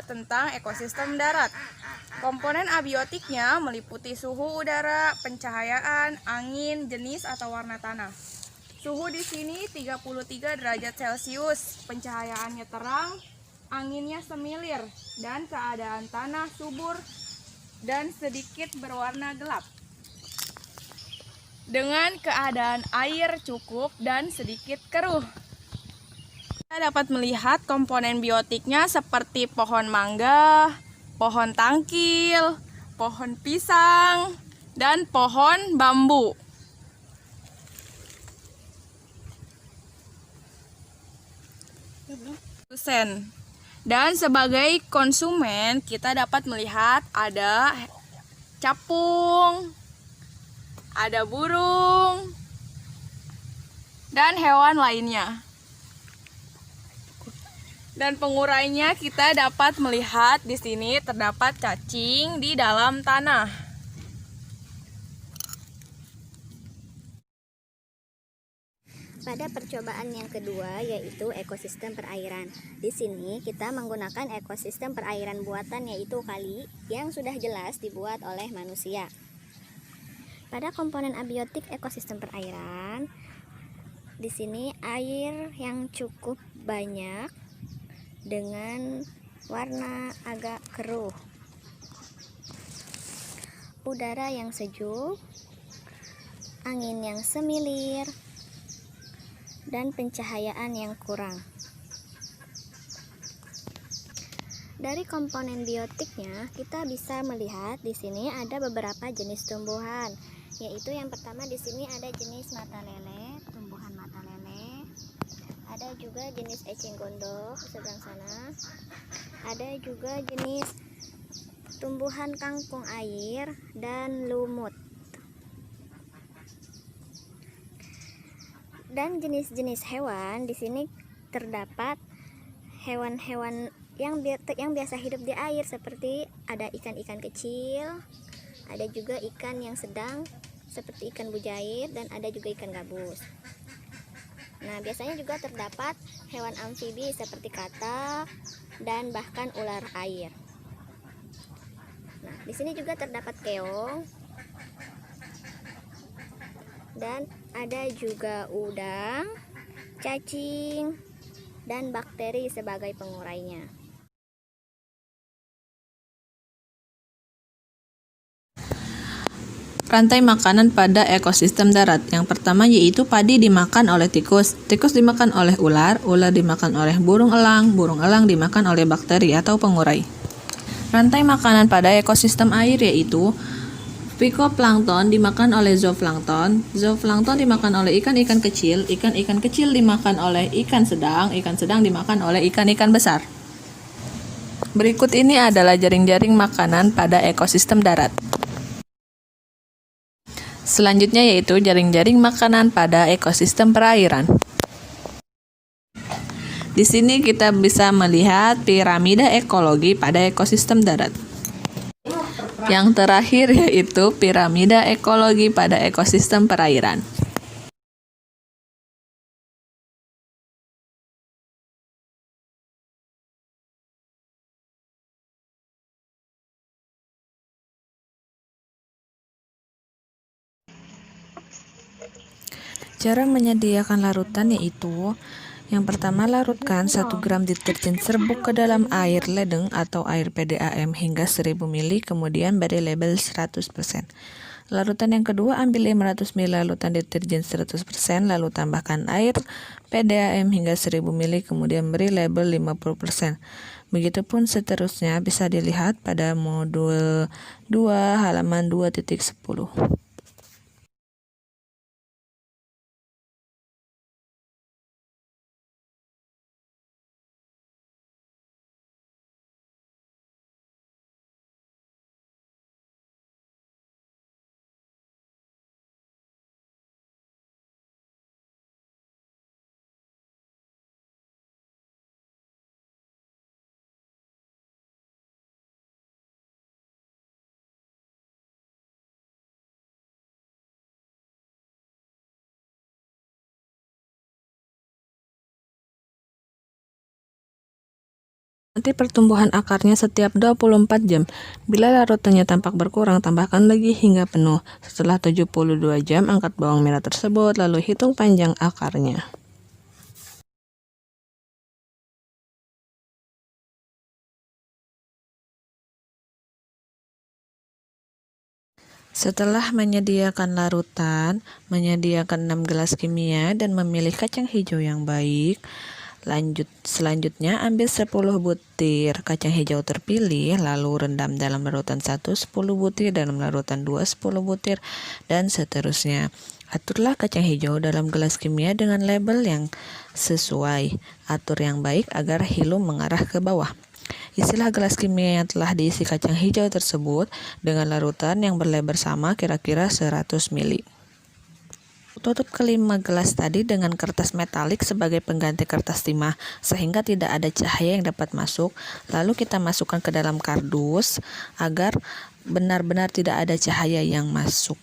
tentang ekosistem darat. Komponen abiotiknya meliputi suhu udara, pencahayaan, angin, jenis atau warna tanah. Suhu di sini 33 derajat Celcius, pencahayaannya terang, anginnya semilir, dan keadaan tanah subur dan sedikit berwarna gelap. Dengan keadaan air cukup dan sedikit keruh. Kita dapat melihat komponen biotiknya seperti pohon mangga, pohon tangkil, pohon pisang, dan pohon bambu. Dan sebagai konsumen kita dapat melihat ada capung, ada burung, dan hewan lainnya. Dan pengurainya kita dapat melihat di sini terdapat cacing di dalam tanah. Pada percobaan yang kedua yaitu ekosistem perairan. Di sini kita menggunakan ekosistem perairan buatan yaitu kali yang sudah jelas dibuat oleh manusia. Pada komponen abiotik ekosistem perairan, di sini air yang cukup banyak dengan warna agak keruh, udara yang sejuk, angin yang semilir, dan pencahayaan yang kurang. Dari komponen biotiknya, kita bisa melihat di sini ada beberapa jenis tumbuhan, yaitu yang pertama di sini ada jenis mata lele, tumbuhan mata lele. Ada juga jenis eceng gondok sebelah sana. Ada juga jenis tumbuhan kangkung air dan lumut. Dan jenis-jenis hewan di sini terdapat hewan-hewan yang biasa hidup di air, seperti ada ikan-ikan kecil, ada juga ikan yang sedang seperti ikan bujair, dan ada juga ikan gabus. Nah, biasanya juga terdapat hewan amfibi seperti katak dan bahkan ular air. Nah, di sini juga terdapat keong. Dan ada juga udang, cacing, dan bakteri sebagai pengurainya. Rantai makanan pada ekosistem darat. Yang pertama yaitu padi dimakan oleh tikus, tikus dimakan oleh ular, ular dimakan oleh burung elang dimakan oleh bakteri atau pengurai. Rantai makanan pada ekosistem air yaitu phytoplankton dimakan oleh zooplankton, zooplankton dimakan oleh ikan-ikan kecil dimakan oleh ikan sedang dimakan oleh ikan-ikan besar. Berikut ini adalah jaring-jaring makanan pada ekosistem darat. Selanjutnya yaitu jaring-jaring makanan pada ekosistem perairan. Di sini kita bisa melihat piramida ekologi pada ekosistem darat. Yang terakhir yaitu piramida ekologi pada ekosistem perairan. Cara menyediakan larutan yaitu yang pertama, larutkan 1 gram deterjen serbuk ke dalam air ledeng atau air PDAM hingga 1000 ml, kemudian beri label 100%. Larutan yang kedua, ambil 500 ml larutan deterjen 100%, lalu tambahkan air PDAM hingga 1000 ml, kemudian beri label 50%. Begitupun seterusnya, bisa dilihat pada modul 2 halaman 2.10. Nanti pertumbuhan akarnya setiap 24 jam. Bila larutannya tampak berkurang, tambahkan lagi hingga penuh. Setelah 72 jam, angkat bawang merah tersebut, lalu hitung panjang akarnya. Setelah menyediakan larutan, menyediakan 6 gelas kimia, dan memilih kacang hijau yang baik, selanjutnya ambil 10 butir kacang hijau terpilih, lalu rendam dalam larutan 1 10 butir, dalam larutan 2 10 butir, dan seterusnya. Aturlah kacang hijau dalam gelas kimia dengan label yang sesuai. Atur yang baik agar hilum mengarah ke bawah. Isilah gelas kimia yang telah diisi kacang hijau tersebut dengan larutan yang berlebar sama kira-kira 100 ml. Tutup kelima gelas tadi dengan kertas metalik sebagai pengganti kertas timah sehingga tidak ada cahaya yang dapat masuk. Lalu kita masukkan ke dalam kardus agar benar-benar tidak ada cahaya yang masuk.